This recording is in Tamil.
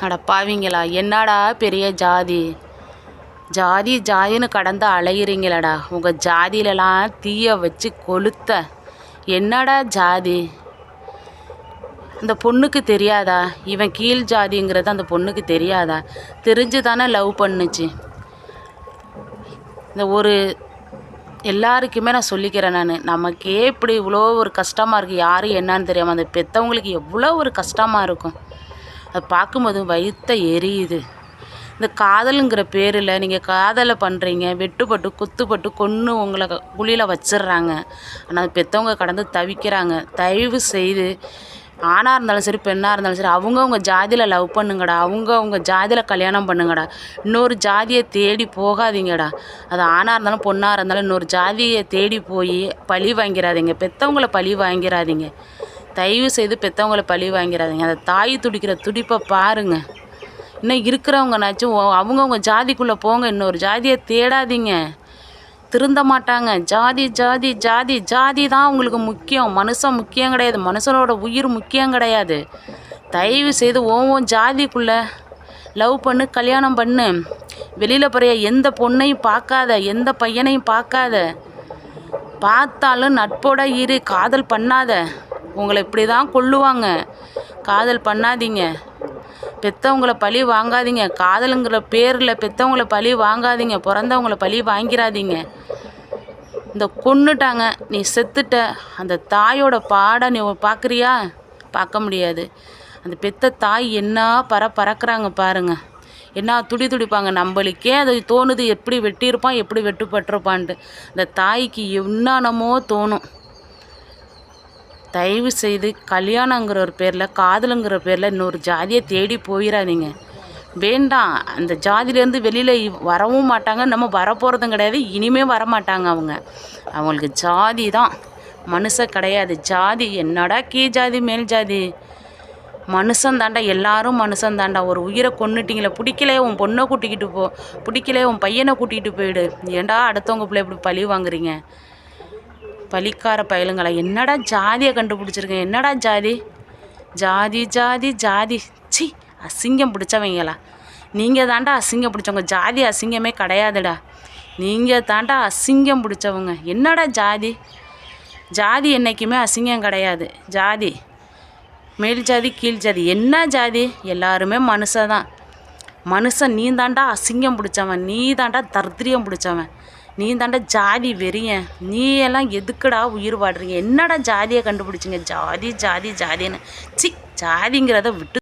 அட பாவிங்களா, என்னடா பெரிய ஜாதி ஜாதி ஜாதின்னு கடந்து அலையிறீங்களடா. உங்கள் ஜாதியிலலாம் தீய வச்சு கொளுத்த என்னடா ஜாதி? அந்த பொண்ணுக்கு தெரியாதா இவன் கீழ் ஜாதிங்கிறது? அந்த பொண்ணுக்கு தெரியாதா? தெரிஞ்சு தானே லவ் பண்ணுச்சு. இந்த ஒரு எல்லாருக்குமே நான் சொல்லிக்கிறேன், நமக்கே இப்படி இவ்வளோ ஒரு கஷ்டமாக இருக்குது. யார் என்னான்னு தெரியாமல் அந்த பெற்றவங்களுக்கு எவ்வளோ ஒரு கஷ்டமாக இருக்கும். அதை பார்க்கும்போது வயிற்ற எரியுது. இந்த காதலுங்கிற பேரில் நீங்கள் காதலை பண்ணுறீங்க, வெட்டுப்பட்டு குத்துப்பட்டு கொன்று உங்களை குழியில் வச்சிடுறாங்க. ஆனால் பெற்றவங்க கடந்து தவிக்கிறாங்க. தயவு செய்து ஆணாக இருந்தாலும் சரி, பெண்ணாக இருந்தாலும் சரி, அவங்கவுங்க ஜாதியில் லவ் பண்ணுங்கடா, அவங்கவுங்க ஜாதியில் கல்யாணம் பண்ணுங்கடா. இன்னொரு ஜாதியை தேடி போகாதீங்கடா. அது ஆணாக இருந்தாலும் பொண்ணாக இருந்தாலும் இன்னொரு ஜாதியை தேடி போய் பழி வாங்கிறாதீங்க. பெற்றவங்கள பழி வாங்கிறாதீங்க. தயவு செய்து பெற்றவங்கள பழி வாங்கிறாதீங்க. அந்த தாய் துடிக்கிற துடிப்பை பாருங்கள். இன்னும் இருக்கிறவங்கனாச்சும் அவங்கவுங்க ஜாதிக்குள்ளே போங்க. இன்னொரு ஜாதியை தேடாதீங்க. திருந்த மாட்டாங்க. ஜாதி ஜாதி ஜாதி ஜாதி தான் உங்களுக்கு முக்கியம். மனுஷன் முக்கியம் கிடையாது. மனுஷனோட உயிர் முக்கியம் கிடையாது. தயவு செய்து ஒவ்வொரு ஜாதிக்குள்ளே லவ் பண்ணு, கல்யாணம் பண்ணு. வெளியில் போகிற எந்த பொண்ணையும் பார்க்காத, எந்த பையனையும் பார்க்காத. பார்த்தாலும் நட்போட இரு. காதல் பண்ணாத. உங்களை இப்படி தான் கொல்லுவாங்க. காதல் பண்ணாதீங்க. பெற்றவங்கள பழி வாங்காதீங்க. காதலுங்கிற பேரில் பெற்றவங்கள பழி வாங்காதீங்க. பிறந்தவங்கள பழி வாங்கிறாதீங்க. இந்த கொன்னுட்டாங்க, நீ செத்துட்ட. அந்த தாயோட பாட நீ பார்க்குறியா? பார்க்க முடியாது. அந்த பெத்த தாய் என்ன பறக்கிறாங்க பாருங்க. என்ன துடிப்பாங்க. நம்மளுக்கே அது தோணுது, எப்படி வெட்டியிருப்பான், எப்படி வெட்டுப்பட்டிருப்பான்ட்டு. அந்த தாய்க்கு என்னென்னமோ தோணும். தயவு செய்து கல்யாணங்கிற ஒரு பேரில், காதலுங்கிற பேரில் இன்னொரு ஜாதியை தேடி போயிடாதீங்க. வேண்டாம். அந்த ஜாதியிலேருந்து வெளியில் வரவும் மாட்டாங்க. நம்ம வரப்போகிறதும் கிடையாது. இனிமேல் வரமாட்டாங்க. அவங்களுக்கு ஜாதி தான் மனுஷன் கிடையாது. ஜாதி என்னடா கீழ் ஜாதி மேல் ஜாதி? மனுஷன் தாண்டா. எல்லாரும் மனுஷன் தாண்டா. ஒரு உயிரை கொன்னுட்டிங்களே, பிடிக்கலையே உன் பொண்ணை கூட்டிக்கிட்டு போ, பிடிக்கலையே உன் பையனை கூட்டிகிட்டு போயிடு. ஏண்டா அடுத்தவங்க பிள்ளை இப்படி பழி வாங்குறீங்க? பலிக்கார பயலுங்களா. என்னடா ஜாதியை கண்டுபிடிச்சிருக்கேன்? என்னடா ஜாதி ஜாதி ஜாதி ஜாதி? சி, அசிங்கம் பிடிச்சவங்களா. நீங்கள் தாண்டா அசிங்கம் பிடிச்சவங்க. ஜாதி அசிங்கமே கிடையாதுடா. நீங்கள் தாண்டா அசிங்கம் பிடிச்சவங்க. என்னடா ஜாதி? ஜாதி என்றைக்குமே அசிங்கம் கிடையாது. ஜாதி மேல் ஜாதி கீழ் ஜாதி என்ன ஜாதி? எல்லாருமே மனுஷன் தான். மனுஷன். நீ தாண்டா அசிங்கம் பிடிச்சவன். நீ தாண்டா தர்திரியம் பிடிச்சவன். நீ தாண்டா ஜாதி வெறியன். நீ எல்லாம் எதுக்குடா உயிர் வாடுறீங்க? என்னடா ஜாதியை கண்டுபிடிச்சிங்க? ஜாதி ஜாதி ஜாதின்னு. சி, ஜாதிங்கிறத விட்டு